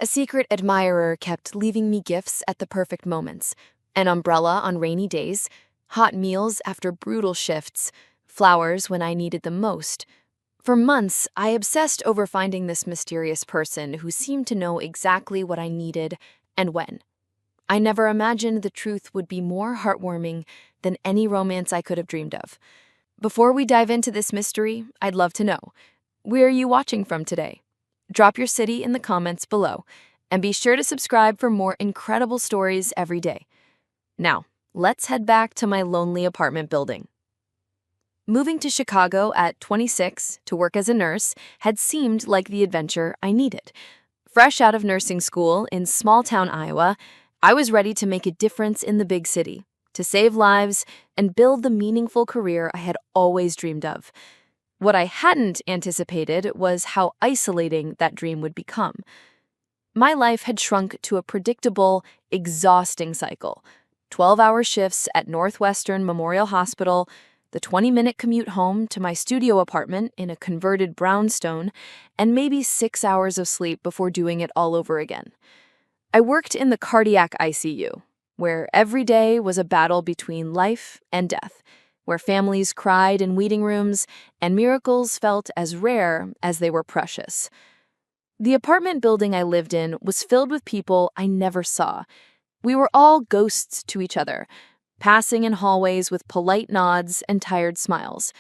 A secret admirer kept leaving me gifts at the perfect moments: an umbrella on rainy days, hot meals after brutal shifts, flowers when I needed them most. For months, I obsessed over finding this mysterious person who seemed to know exactly what I needed and when. I never imagined the truth would be more heartwarming than any romance I could have dreamed of. Before we dive into this mystery, I'd love to know, where are you watching from today? Drop your city in the comments below, and be sure to subscribe for more incredible stories every day. Now, let's head back to my lonely apartment building. Moving to Chicago at 26 to work as a nurse had seemed like the adventure I needed. Fresh out of nursing school in small-town Iowa, I was ready to make a difference in the big city, to save lives and build the meaningful career I had always dreamed of. What I hadn't anticipated was how isolating that dream would become. My life had shrunk to a predictable, exhausting cycle: 12-hour shifts at Northwestern Memorial Hospital, the 20-minute commute home to my studio apartment in a converted brownstone, and maybe 6 hours of sleep before doing it all over again. I worked in the cardiac ICU, where every day was a battle between life and death, where families cried in waiting rooms and miracles felt as rare as they were precious. The apartment building I lived in was filled with people I never saw. We were all ghosts to each other, passing in hallways with polite nods and tired smiles.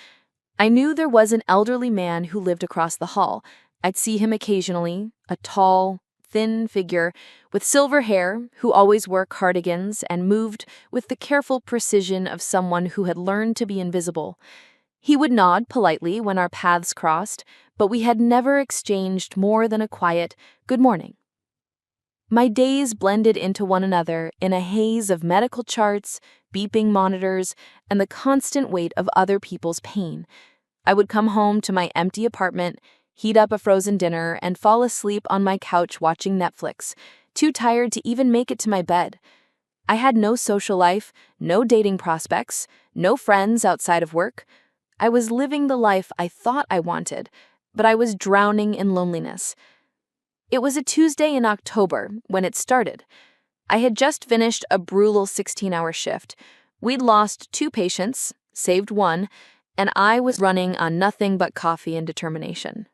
I knew there was an elderly man who lived across the hall. I'd see him occasionally, a tall, thin figure with silver hair who always wore cardigans and moved with the careful precision of someone who had learned to be invisible. He would nod politely when our paths crossed, but we had never exchanged more than a quiet "good morning." My days blended into one another in a haze of medical charts, beeping monitors, and the constant weight of other people's pain. I would come home to my empty apartment, heat up a frozen dinner, and fall asleep on my couch watching Netflix, too tired to even make it to my bed. I had no social life, no dating prospects, no friends outside of work. I was living the life I thought I wanted, but I was drowning in loneliness. It was a Tuesday in October when it started. I had just finished a brutal 16-hour shift. We'd lost 2 patients, saved 1, and I was running on nothing but coffee and determination.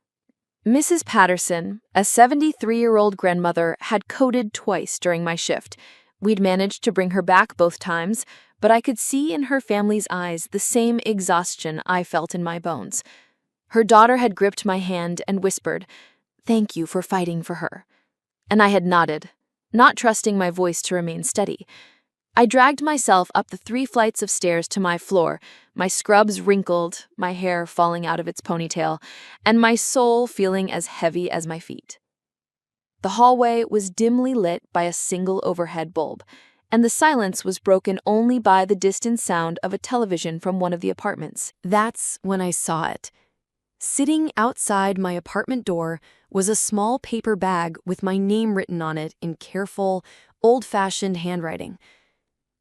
Mrs. Patterson, a 73-year-old grandmother, had coded twice during my shift. We'd managed to bring her back both times, but I could see in her family's eyes the same exhaustion I felt in my bones. Her daughter had gripped my hand and whispered, "Thank you for fighting for her." And I had nodded, not trusting my voice to remain steady. I dragged myself up the 3 flights of stairs to my floor, my scrubs wrinkled, my hair falling out of its ponytail, and my soul feeling as heavy as my feet. The hallway was dimly lit by a single overhead bulb, and the silence was broken only by the distant sound of a television from one of the apartments. That's when I saw it. Sitting outside my apartment door was a small paper bag with my name written on it in careful, old-fashioned handwriting.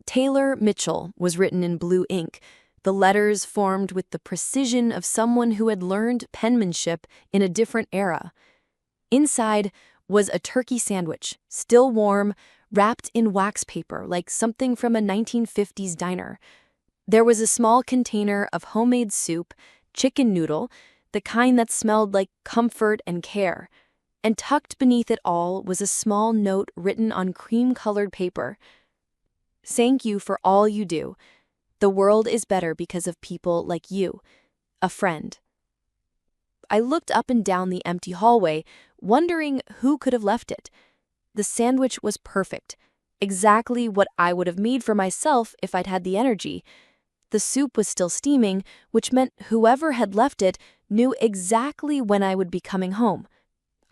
Taylor Mitchell was written in blue ink, the letters formed with the precision of someone who had learned penmanship in a different era. Inside was a turkey sandwich, still warm, wrapped in wax paper like something from a 1950s diner. There was a small container of homemade soup, chicken noodle, the kind that smelled like comfort and care. And tucked beneath it all was a small note written on cream-colored paper. "Thank you for all you do. The world is better because of people like you. A friend." I looked up and down the empty hallway, wondering who could have left it. The sandwich was perfect, exactly what I would have made for myself if I'd had the energy. The soup was still steaming, which meant whoever had left it knew exactly when I would be coming home.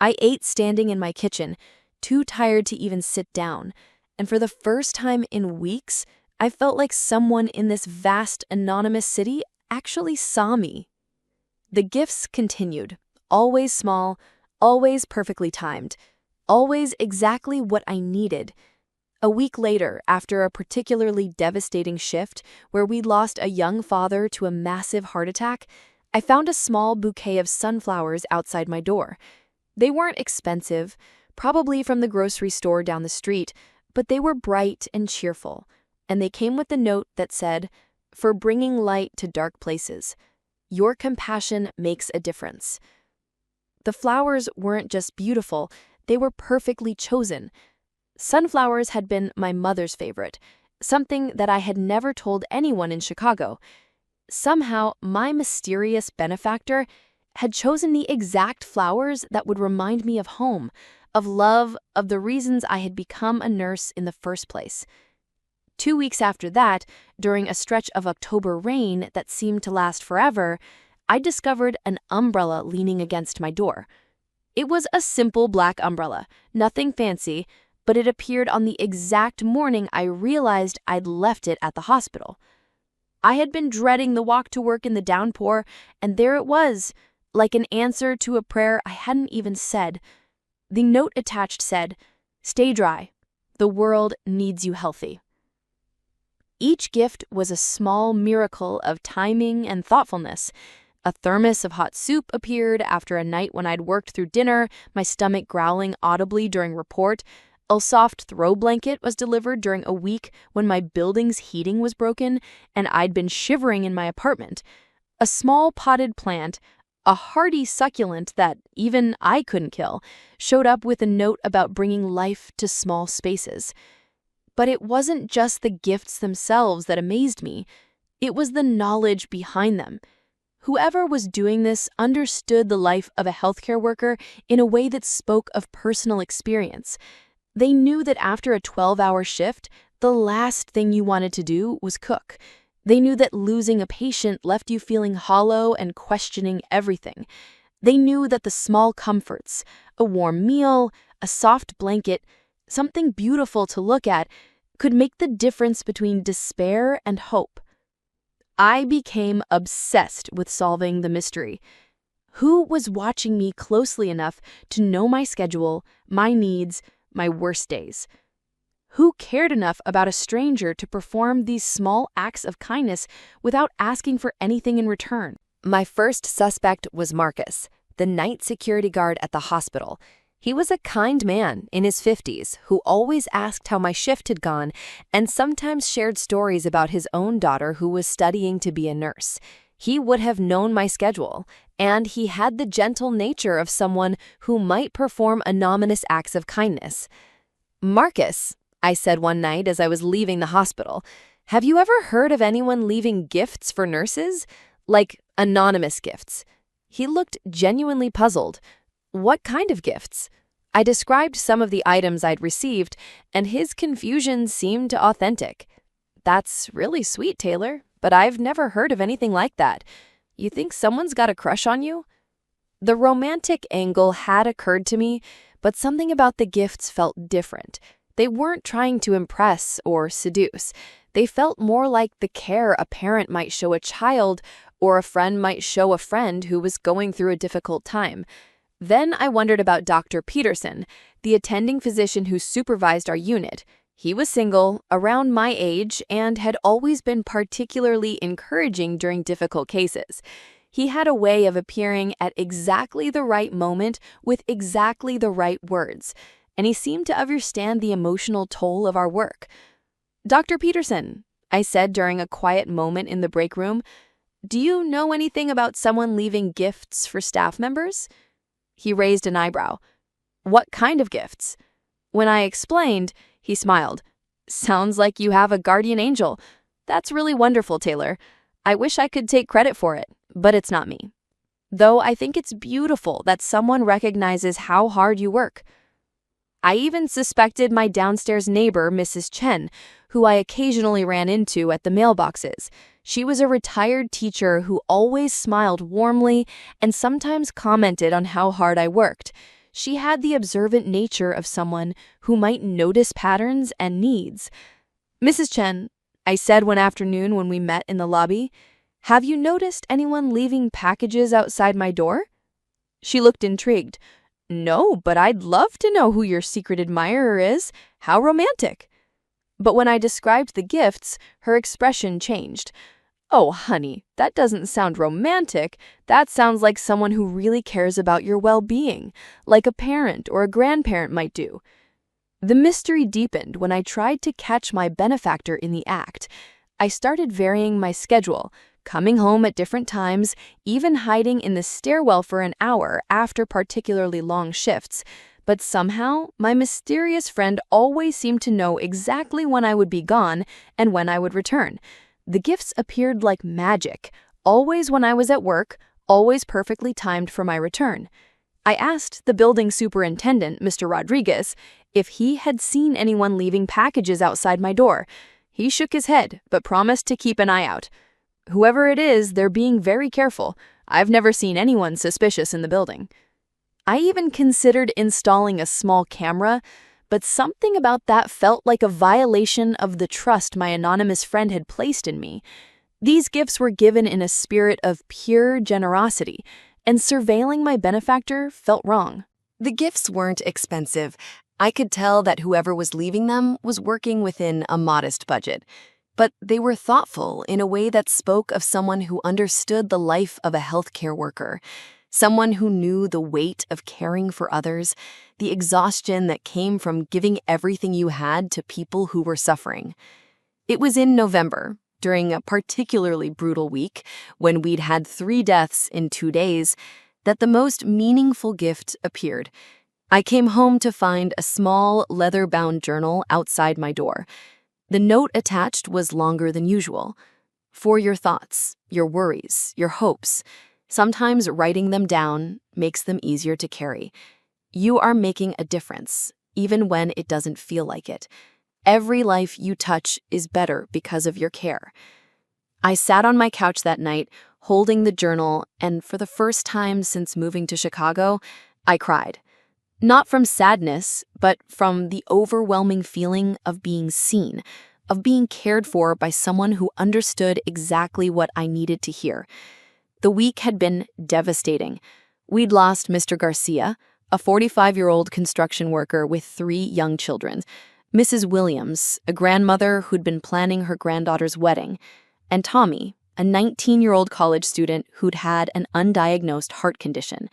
I ate standing in my kitchen, too tired to even sit down, and for the first time in weeks, I felt like someone in this vast, anonymous city actually saw me. The gifts continued, always small, always perfectly timed, always exactly what I needed. A week later, after a particularly devastating shift where we lost a young father to a massive heart attack, I found a small bouquet of sunflowers outside my door. They weren't expensive, probably from the grocery store down the street, but they were bright and cheerful, and they came with a note that said, "For bringing light to dark places. Your compassion makes a difference." The flowers weren't just beautiful, they were perfectly chosen. Sunflowers had been my mother's favorite, something that I had never told anyone in Chicago. Somehow, my mysterious benefactor had chosen the exact flowers that would remind me of home, of love, of the reasons I had become a nurse in the first place. 2 weeks after that, during a stretch of October rain that seemed to last forever, I discovered an umbrella leaning against my door. It was a simple black umbrella, nothing fancy, but it appeared on the exact morning I realized I'd left it at the hospital. I had been dreading the walk to work in the downpour, and there it was, like an answer to a prayer I hadn't even said. The note attached said, "Stay dry. The world needs you healthy." Each gift was a small miracle of timing and thoughtfulness. A thermos of hot soup appeared after a night when I'd worked through dinner, my stomach growling audibly during report. A soft throw blanket was delivered during a week when my building's heating was broken and I'd been shivering in my apartment. A small potted plant, a hardy succulent that even I couldn't kill, showed up with a note about bringing life to small spaces. But it wasn't just the gifts themselves that amazed me. It was the knowledge behind them. Whoever was doing this understood the life of a healthcare worker in a way that spoke of personal experience. They knew that after a 12-hour shift, the last thing you wanted to do was cook. They knew that losing a patient left you feeling hollow and questioning everything. They knew that the small comforts, a warm meal, a soft blanket, something beautiful to look at, could make the difference between despair and hope. I became obsessed with solving the mystery. Who was watching me closely enough to know my schedule, my needs, my worst days? Who cared enough about a stranger to perform these small acts of kindness without asking for anything in return? My first suspect was Marcus, the night security guard at the hospital. He was a kind man in his 50s who always asked how my shift had gone and sometimes shared stories about his own daughter who was studying to be a nurse. He would have known my schedule, and he had the gentle nature of someone who might perform anonymous acts of kindness. "Marcus," I said one night as I was leaving the hospital, "have you ever heard of anyone leaving gifts for nurses? Like anonymous gifts?" He looked genuinely puzzled. "What kind of gifts?" I described some of the items I'd received, and his confusion seemed authentic. "That's really sweet, Taylor, but I've never heard of anything like that. You think someone's got a crush on you?" The romantic angle had occurred to me, but something about the gifts felt different. They weren't trying to impress or seduce. They felt more like the care a parent might show a child or a friend might show a friend who was going through a difficult time. Then I wondered about Dr. Peterson, the attending physician who supervised our unit. He was single, around my age, and had always been particularly encouraging during difficult cases. He had a way of appearing at exactly the right moment with exactly the right words, and he seemed to understand the emotional toll of our work. "Dr. Peterson," I said during a quiet moment in the break room, "do you know anything about someone leaving gifts for staff members?" He raised an eyebrow. "What kind of gifts?" When I explained, he smiled. "Sounds like you have a guardian angel. That's really wonderful, Taylor. I wish I could take credit for it, but it's not me. Though I think it's beautiful that someone recognizes how hard you work." I even suspected my downstairs neighbor, Mrs. Chen, who I occasionally ran into at the mailboxes. She was a retired teacher who always smiled warmly and sometimes commented on how hard I worked. She had the observant nature of someone who might notice patterns and needs. "Mrs. Chen," I said one afternoon when we met in the lobby, "have you noticed anyone leaving packages outside my door?" She looked intrigued. "No, but I'd love to know who your secret admirer is. How romantic." But when I described the gifts, her expression changed. Oh, honey, that doesn't sound romantic. That sounds like someone who really cares about your well-being, like a parent or a grandparent might do. The mystery deepened when I tried to catch my benefactor in the act. I started varying my schedule, coming home at different times, even hiding in the stairwell for an hour after particularly long shifts. But somehow, my mysterious friend always seemed to know exactly when I would be gone and when I would return. The gifts appeared like magic, always when I was at work, always perfectly timed for my return. I asked the building superintendent, Mr. Rodriguez, if he had seen anyone leaving packages outside my door. He shook his head, but promised to keep an eye out. Whoever it is, they're being very careful. I've never seen anyone suspicious in the building. I even considered installing a small camera, but something about that felt like a violation of the trust my anonymous friend had placed in me. These gifts were given in a spirit of pure generosity, and surveilling my benefactor felt wrong. The gifts weren't expensive. I could tell that whoever was leaving them was working within a modest budget. But they were thoughtful in a way that spoke of someone who understood the life of a healthcare worker. Someone who knew the weight of caring for others, the exhaustion that came from giving everything you had to people who were suffering. It was in November, during a particularly brutal week, when we'd had 3 deaths in 2 days, that the most meaningful gift appeared. I came home to find a small, leather-bound journal outside my door. The note attached was longer than usual. For your thoughts, your worries, your hopes. Sometimes writing them down makes them easier to carry. You are making a difference, even when it doesn't feel like it. Every life you touch is better because of your care. I sat on my couch that night, holding the journal, and for the first time since moving to Chicago, I cried. Not from sadness, but from the overwhelming feeling of being seen, of being cared for by someone who understood exactly what I needed to hear. The week had been devastating. We'd lost Mr. Garcia, a 45-year-old construction worker with 3 young children, Mrs. Williams, a grandmother who'd been planning her granddaughter's wedding, and Tommy, a 19-year-old college student who'd had an undiagnosed heart condition.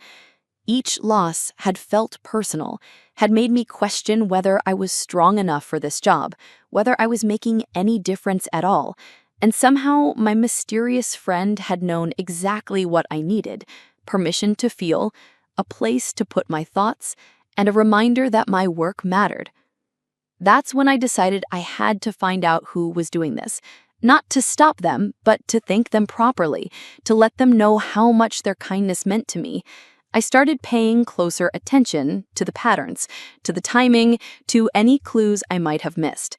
Each loss had felt personal, had made me question whether I was strong enough for this job, whether I was making any difference at all. And somehow, my mysterious friend had known exactly what I needed: permission to feel, a place to put my thoughts, and a reminder that my work mattered. That's when I decided I had to find out who was doing this. Not to stop them, but to thank them properly, to let them know how much their kindness meant to me. I started paying closer attention to the patterns, to the timing, to any clues I might have missed.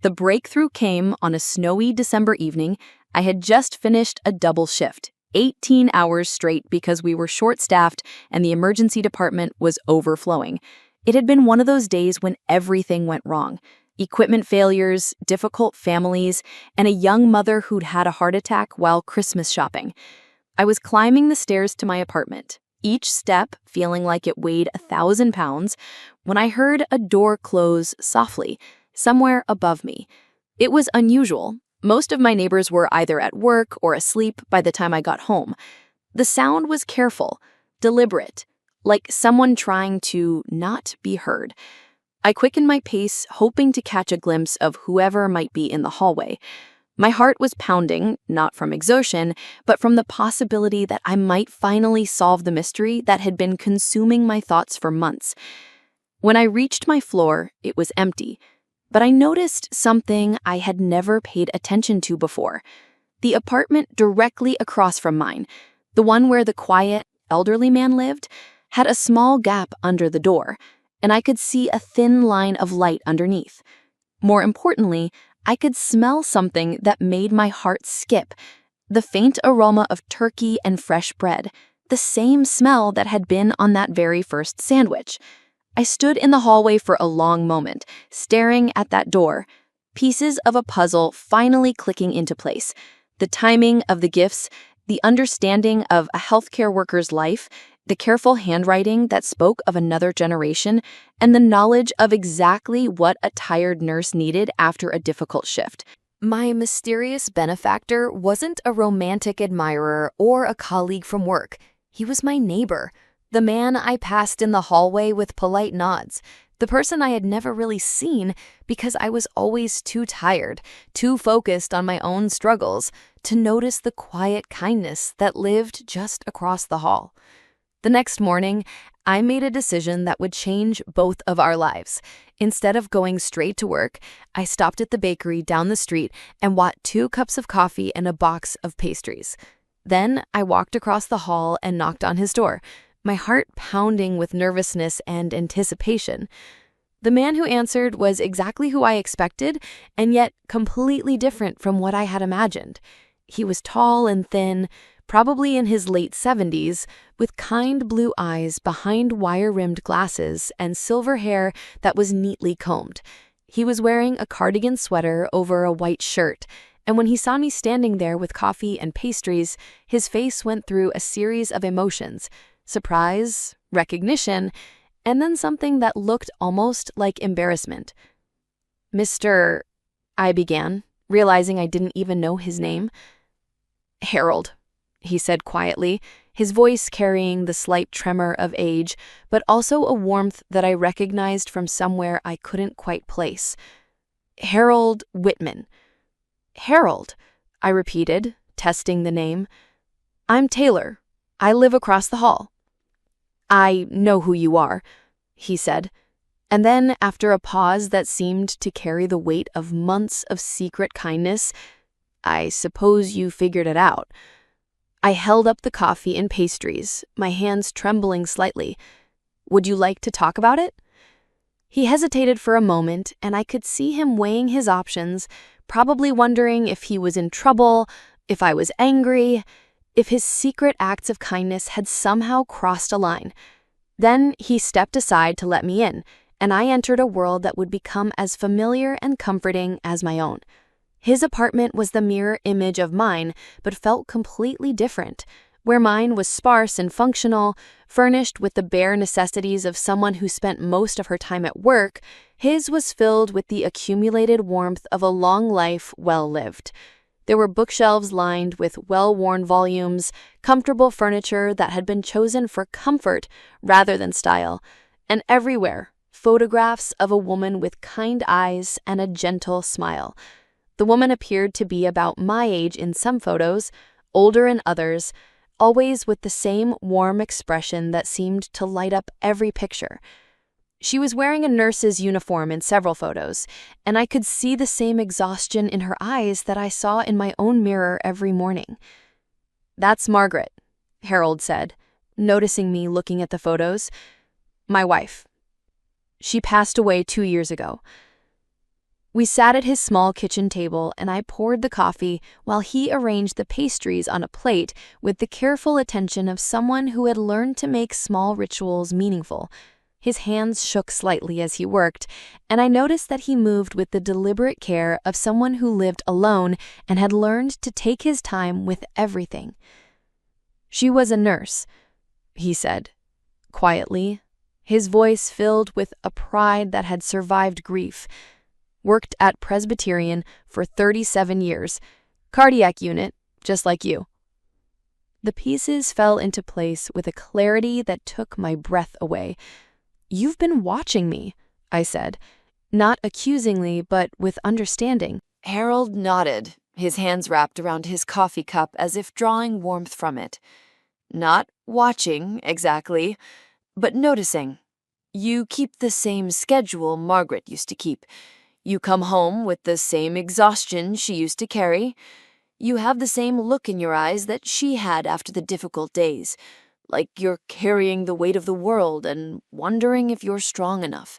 The breakthrough came on a snowy December evening. I had just finished a double shift, 18 hours straight, because we were short-staffed and the emergency department was overflowing. It had been one of those days when everything went wrong. Equipment failures, difficult families, and a young mother who'd had a heart attack while Christmas shopping. I was climbing the stairs to my apartment, each step feeling like it weighed 1,000 pounds, when I heard a door close softly, somewhere above me. It was unusual. Most of my neighbors were either at work or asleep by the time I got home. The sound was careful, deliberate, like someone trying to not be heard. I quickened my pace, hoping to catch a glimpse of whoever might be in the hallway. My heart was pounding, not from exertion, but from the possibility that I might finally solve the mystery that had been consuming my thoughts for months. When I reached my floor, it was empty. But I noticed something I had never paid attention to before. The apartment directly across from mine, the one where the quiet, elderly man lived, had a small gap under the door, and I could see a thin line of light underneath. More importantly, I could smell something that made my heart skip, the faint aroma of turkey and fresh bread, the same smell that had been on that very first sandwich. I stood in the hallway for a long moment, staring at that door, pieces of a puzzle finally clicking into place. The timing of the gifts, the understanding of a healthcare worker's life, the careful handwriting that spoke of another generation, and the knowledge of exactly what a tired nurse needed after a difficult shift. My mysterious benefactor wasn't a romantic admirer or a colleague from work. He was my neighbor, the man I passed in the hallway with polite nods, the person I had never really seen because I was always too tired, too focused on my own struggles, to notice the quiet kindness that lived just across the hall. The next morning, I made a decision that would change both of our lives. Instead of going straight to work, I stopped at the bakery down the street and bought 2 cups of coffee and a box of pastries. Then I walked across the hall and knocked on his door, my heart pounding with nervousness and anticipation. The man who answered was exactly who I expected, and yet completely different from what I had imagined. He was tall and thin, probably in his late 70s, with kind blue eyes behind wire-rimmed glasses and silver hair that was neatly combed. He was wearing a cardigan sweater over a white shirt, and when he saw me standing there with coffee and pastries, his face went through a series of emotions: surprise, recognition, and then something that looked almost like embarrassment. "Mr. I began, realizing I didn't even know his name. "Harold," he said quietly, his voice carrying the slight tremor of age, but also a warmth that I recognized from somewhere I couldn't quite place. "Harold Whitman." "Harold," I repeated, testing the name. "I'm Taylor. I live across the hall." "I know who you are," he said. And then, after a pause that seemed to carry the weight of months of secret kindness, "I suppose you figured it out." I held up the coffee and pastries, my hands trembling slightly. "Would you like to talk about it?" He hesitated for a moment, and I could see him weighing his options, probably wondering if he was in trouble, if I was angry, if his secret acts of kindness had somehow crossed a line. Then he stepped aside to let me in, and I entered a world that would become as familiar and comforting as my own. His apartment was the mirror image of mine, but felt completely different. Where mine was sparse and functional, furnished with the bare necessities of someone who spent most of her time at work, his was filled with the accumulated warmth of a long life well lived. There were bookshelves lined with well-worn volumes, comfortable furniture that had been chosen for comfort rather than style, and everywhere, photographs of a woman with kind eyes and a gentle smile. The woman appeared to be about my age in some photos, older in others, always with the same warm expression that seemed to light up every picture. She was wearing a nurse's uniform in several photos, and I could see the same exhaustion in her eyes that I saw in my own mirror every morning. "That's Margaret," Harold said, noticing me looking at the photos. "My wife. She passed away 2 years ago." We sat at his small kitchen table, and I poured the coffee while he arranged the pastries on a plate with the careful attention of someone who had learned to make small rituals meaningful. His hands shook slightly as he worked, and I noticed that he moved with the deliberate care of someone who lived alone and had learned to take his time with everything. "She was a nurse," he said, quietly, his voice filled with a pride that had survived grief. "Worked at Presbyterian for 37 years. Cardiac unit, just like you." The pieces fell into place with a clarity that took my breath away. "You've been watching me," I said, not accusingly, but with understanding. Harold nodded, his hands wrapped around his coffee cup as if drawing warmth from it. "Not watching, exactly, but noticing. You keep the same schedule Margaret used to keep. You come home with the same exhaustion she used to carry. You have the same look in your eyes that she had after the difficult days, like you're carrying the weight of the world and wondering if you're strong enough.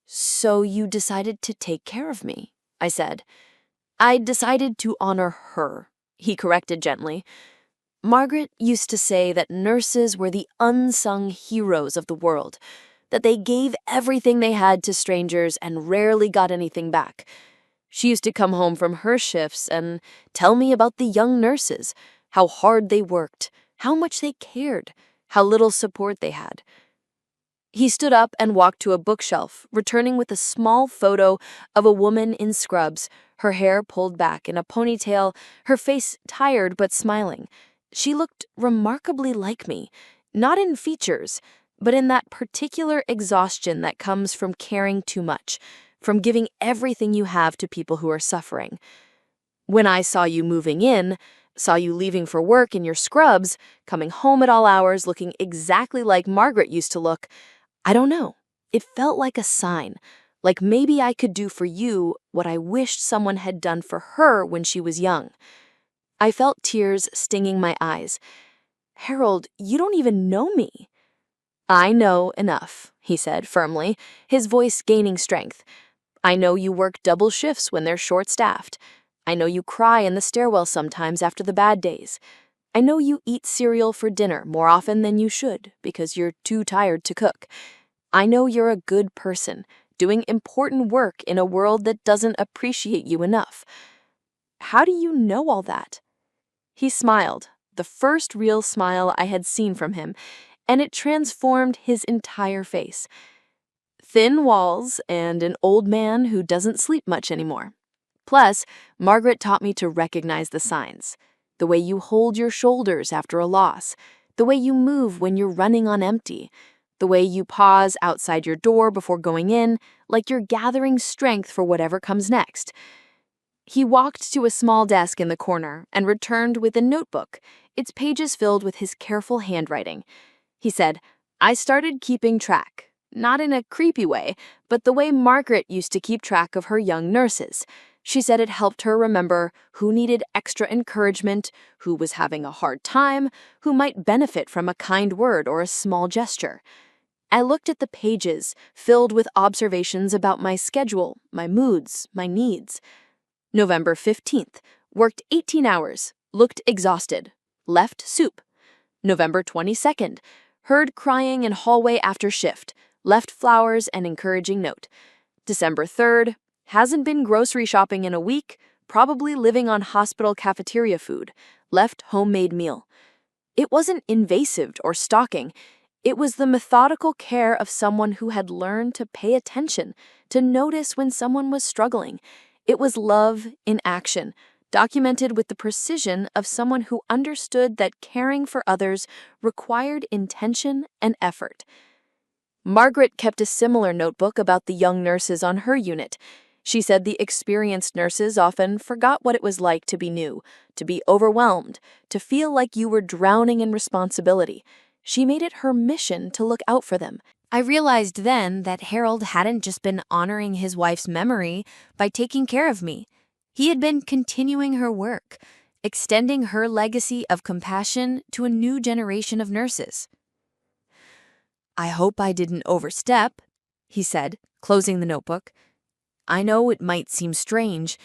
So you decided to take care of me," I said. "I decided to honor her," he corrected gently. "Margaret used to say that nurses were the unsung heroes of the world, that they gave everything they had to strangers and rarely got anything back. She used to come home from her shifts and tell me about the young nurses, how hard they worked, how much they cared, how little support they had." He stood up and walked to a bookshelf, returning with a small photo of a woman in scrubs, her hair pulled back in a ponytail, her face tired but smiling. She looked remarkably like me, not in features, but in that particular exhaustion that comes from caring too much, from giving everything you have to people who are suffering. When I saw you moving in, saw you leaving for work in your scrubs, coming home at all hours looking exactly like Margaret used to look, I don't know. It felt like a sign, like maybe I could do for you what I wished someone had done for her when she was young. I felt tears stinging my eyes. Harold, you don't even know me. I know enough, he said firmly, his voice gaining strength. I know you work double shifts when they're short-staffed. I know you cry in the stairwell sometimes after the bad days. I know you eat cereal for dinner more often than you should because you're too tired to cook. I know you're a good person, doing important work in a world that doesn't appreciate you enough. How do you know all that? He smiled, the first real smile I had seen from him, and it transformed his entire face. Thin walls and an old man who doesn't sleep much anymore. Plus, Margaret taught me to recognize the signs. The way you hold your shoulders after a loss. The way you move when you're running on empty. The way you pause outside your door before going in, like you're gathering strength for whatever comes next. He walked to a small desk in the corner and returned with a notebook, its pages filled with his careful handwriting. He said, I started keeping track, not in a creepy way, but the way Margaret used to keep track of her young nurses. She said it helped her remember who needed extra encouragement, who was having a hard time, who might benefit from a kind word or a small gesture. I looked at the pages filled with observations about my schedule, my moods, my needs. November 15th, worked 18 hours, looked exhausted, left soup. November 22nd, heard crying in hallway after shift, left flowers and encouraging note. December 3rd, hasn't been grocery shopping in a week, probably living on hospital cafeteria food, left homemade meal. It wasn't invasive or stalking. It was the methodical care of someone who had learned to pay attention, to notice when someone was struggling. It was love in action, documented with the precision of someone who understood that caring for others required intention and effort. Margaret kept a similar notebook about the young nurses on her unit. She said the experienced nurses often forgot what it was like to be new, to be overwhelmed, to feel like you were drowning in responsibility. She made it her mission to look out for them. I realized then that Harold hadn't just been honoring his wife's memory by taking care of me. He had been continuing her work, extending her legacy of compassion to a new generation of nurses. I hope I didn't overstep, he said, closing the notebook. I know it might seem strange,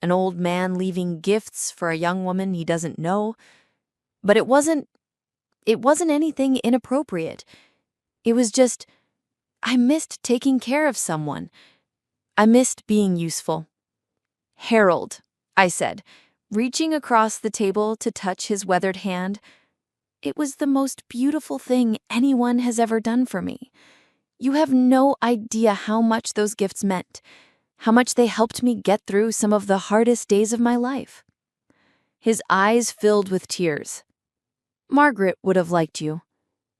an old man leaving gifts for a young woman he doesn't know, but it wasn't anything inappropriate. It was just, I missed taking care of someone. I missed being useful. Harold, I said, reaching across the table to touch his weathered hand. It was the most beautiful thing anyone has ever done for me. You have no idea how much those gifts meant, how much they helped me get through some of the hardest days of my life. His eyes filled with tears. Margaret would have liked you,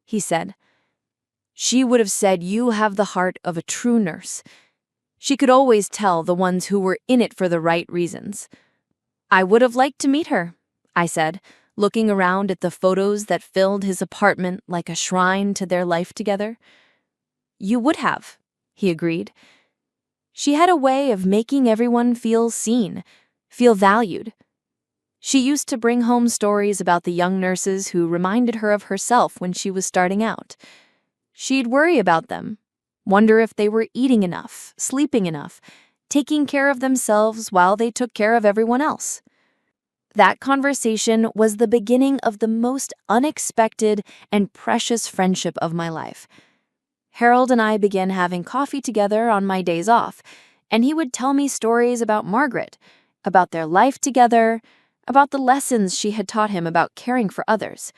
he said. She would have said you have the heart of a true nurse. She could always tell the ones who were in it for the right reasons. I would have liked to meet her, I said, looking around at the photos that filled his apartment like a shrine to their life together. You would have, he agreed. She had a way of making everyone feel seen, feel valued. She used to bring home stories about the young nurses who reminded her of herself when she was starting out. She'd worry about them, wonder if they were eating enough, sleeping enough, taking care of themselves while they took care of everyone else. That conversation was the beginning of the most unexpected and precious friendship of my life. Harold and I began having coffee together on my days off, and he would tell me stories about Margaret, about their life together, about the lessons she had taught him about caring for others.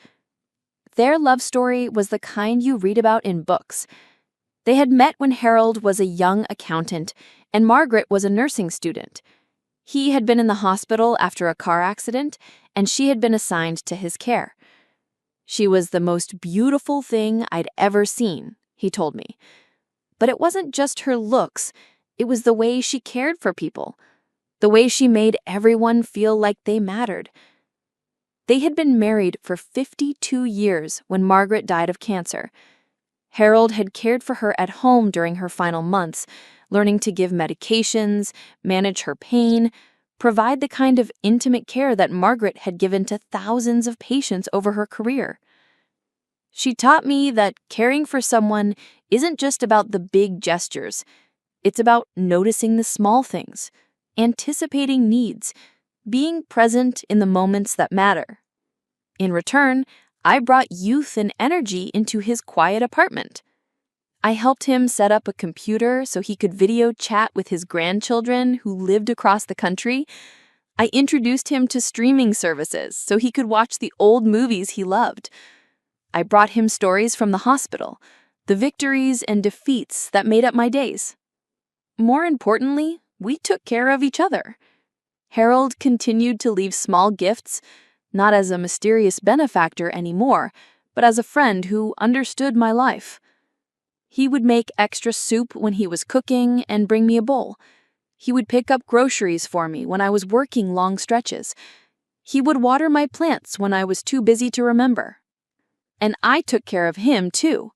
Their love story was the kind you read about in books. They had met when Harold was a young accountant and Margaret was a nursing student. He had been in the hospital after a car accident, and she had been assigned to his care. She was the most beautiful thing I'd ever seen, he told me. But it wasn't just her looks, it was the way she cared for people, the way she made everyone feel like they mattered. They had been married for 52 years when Margaret died of cancer. Harold had cared for her at home during her final months, learning to give medications, manage her pain, provide the kind of intimate care that Margaret had given to thousands of patients over her career. She taught me that caring for someone isn't just about the big gestures. It's about noticing the small things, anticipating needs, being present in the moments that matter. In return, I brought youth and energy into his quiet apartment. I helped him set up a computer so he could video chat with his grandchildren who lived across the country. I introduced him to streaming services so he could watch the old movies he loved. I brought him stories from the hospital, the victories and defeats that made up my days. More importantly, we took care of each other. Harold continued to leave small gifts, not as a mysterious benefactor anymore, but as a friend who understood my life. He would make extra soup when he was cooking and bring me a bowl. He would pick up groceries for me when I was working long stretches. He would water my plants when I was too busy to remember. And I took care of him, too.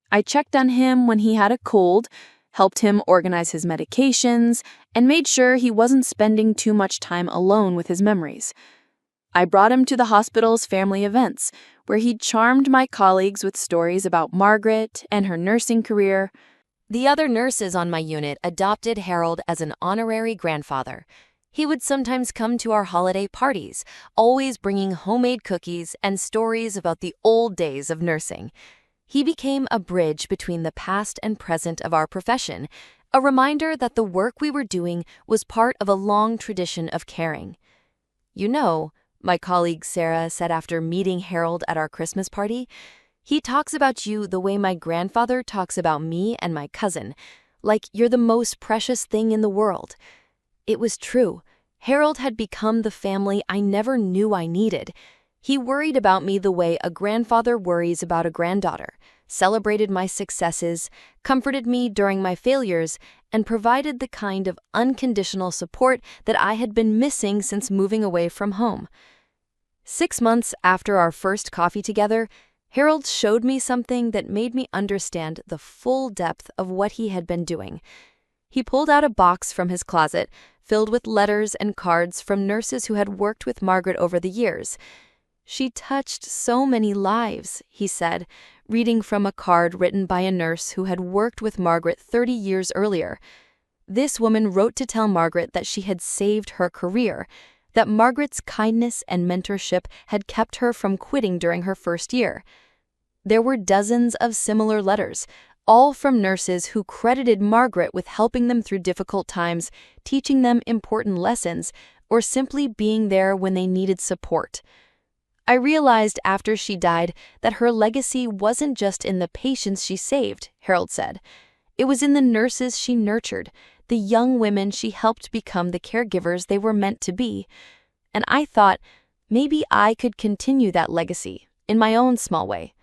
I checked on him when he had a cold, helped him organize his medications, and made sure he wasn't spending too much time alone with his memories. I brought him to the hospital's family events, where he charmed my colleagues with stories about Margaret and her nursing career. The other nurses on my unit adopted Harold as an honorary grandfather. He would sometimes come to our holiday parties, always bringing homemade cookies and stories about the old days of nursing. He became a bridge between the past and present of our profession, a reminder that the work we were doing was part of a long tradition of caring. You know, my colleague Sarah said after meeting Harold at our Christmas party, he talks about you the way my grandfather talks about me and my cousin, like you're the most precious thing in the world. It was true. Harold had become the family I never knew I needed. He worried about me the way a grandfather worries about a granddaughter, celebrated my successes, comforted me during my failures, and provided the kind of unconditional support that I had been missing since moving away from home. 6 months after our first coffee together, Harold showed me something that made me understand the full depth of what he had been doing. He pulled out a box from his closet, filled with letters and cards from nurses who had worked with Margaret over the years. She touched so many lives, he said, reading from a card written by a nurse who had worked with Margaret 30 years earlier. This woman wrote to tell Margaret that she had saved her career, that Margaret's kindness and mentorship had kept her from quitting during her first year. There were dozens of similar letters, all from nurses who credited Margaret with helping them through difficult times, teaching them important lessons, or simply being there when they needed support. I realized after she died that her legacy wasn't just in the patients she saved, Harold said. It was in the nurses she nurtured, the young women she helped become the caregivers they were meant to be. And I thought, maybe I could continue that legacy in my own small way.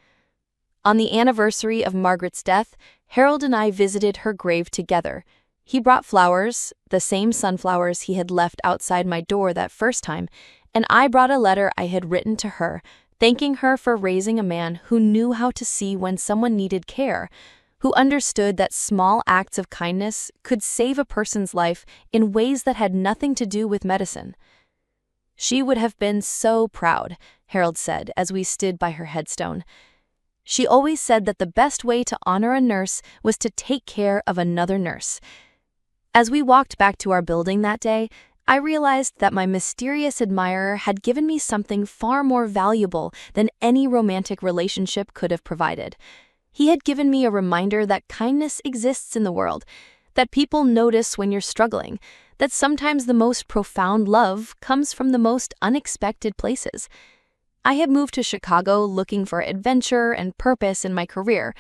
On the anniversary of Margaret's death, Harold and I visited her grave together. He brought flowers, the same sunflowers he had left outside my door that first time, and I brought a letter I had written to her, thanking her for raising a man who knew how to see when someone needed care, who understood that small acts of kindness could save a person's life in ways that had nothing to do with medicine. She would have been so proud, Harold said as we stood by her headstone. She always said that the best way to honor a nurse was to take care of another nurse. As we walked back to our building that day, I realized that my mysterious admirer had given me something far more valuable than any romantic relationship could have provided. He had given me a reminder that kindness exists in the world, that people notice when you're struggling, that sometimes the most profound love comes from the most unexpected places. I had moved to Chicago looking for adventure and purpose in my career.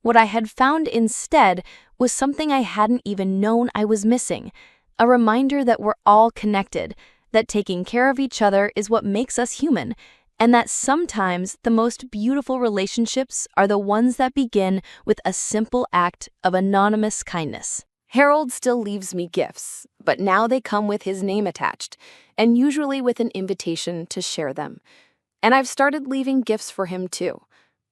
What I had found instead was something I hadn't even known I was missing, a reminder that we're all connected, that taking care of each other is what makes us human, and that sometimes the most beautiful relationships are the ones that begin with a simple act of anonymous kindness. Harold still leaves me gifts, but now they come with his name attached, and usually with an invitation to share them. And I've started leaving gifts for him too.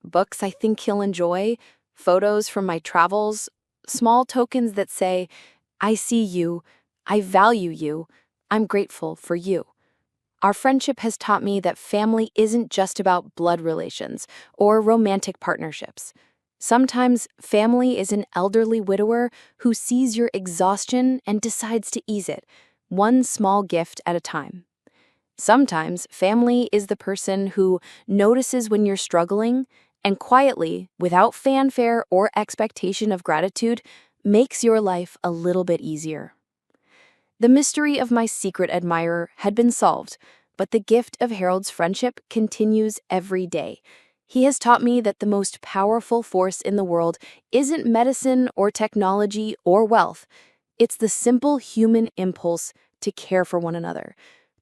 Books I think he'll enjoy, photos from my travels, small tokens that say, I see you, I value you, I'm grateful for you. Our friendship has taught me that family isn't just about blood relations or romantic partnerships. Sometimes family is an elderly widower who sees your exhaustion and decides to ease it, one small gift at a time. Sometimes family is the person who notices when you're struggling and quietly, without fanfare or expectation of gratitude, makes your life a little bit easier. The mystery of my secret admirer had been solved, but the gift of Harold's friendship continues every day. He has taught me that the most powerful force in the world isn't medicine or technology or wealth. It's the simple human impulse to care for one another,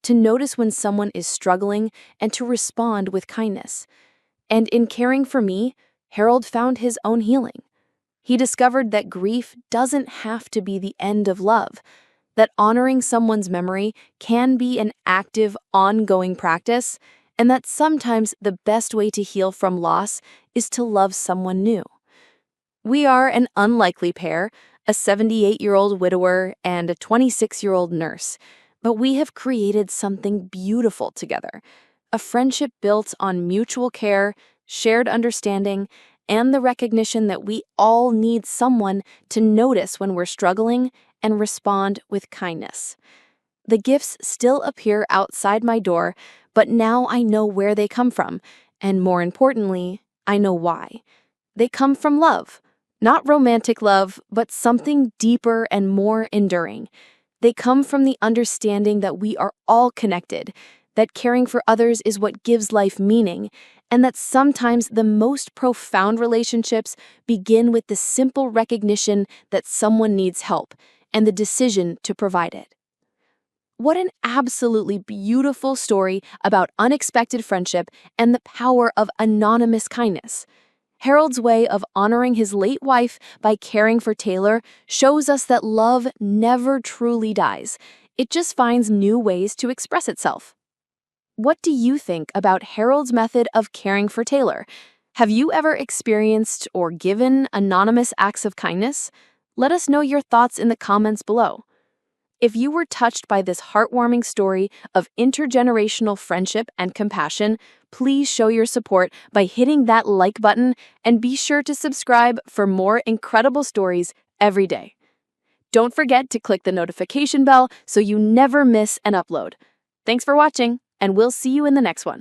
to notice when someone is struggling and to respond with kindness. And in caring for me, Harold found his own healing. He discovered that grief doesn't have to be the end of love, that honoring someone's memory can be an active, ongoing practice, and that sometimes the best way to heal from loss is to love someone new. We are an unlikely pair, a 78-year-old widower and a 26-year-old nurse, but we have created something beautiful together, a friendship built on mutual care, shared understanding, and the recognition that we all need someone to notice when we're struggling and respond with kindness. The gifts still appear outside my door, but now I know where they come from, and more importantly, I know why. They come from love. Not romantic love, but something deeper and more enduring. They come from the understanding that we are all connected, that caring for others is what gives life meaning, and that sometimes the most profound relationships begin with the simple recognition that someone needs help and the decision to provide it. What an absolutely beautiful story about unexpected friendship and the power of anonymous kindness. Harold's way of honoring his late wife by caring for Taylor shows us that love never truly dies. It just finds new ways to express itself. What do you think about Harold's method of caring for Taylor? Have you ever experienced or given anonymous acts of kindness? Let us know your thoughts in the comments below. If you were touched by this heartwarming story of intergenerational friendship and compassion, please show your support by hitting that like button and be sure to subscribe for more incredible stories every day. Don't forget to click the notification bell so you never miss an upload. Thanks for watching, and we'll see you in the next one.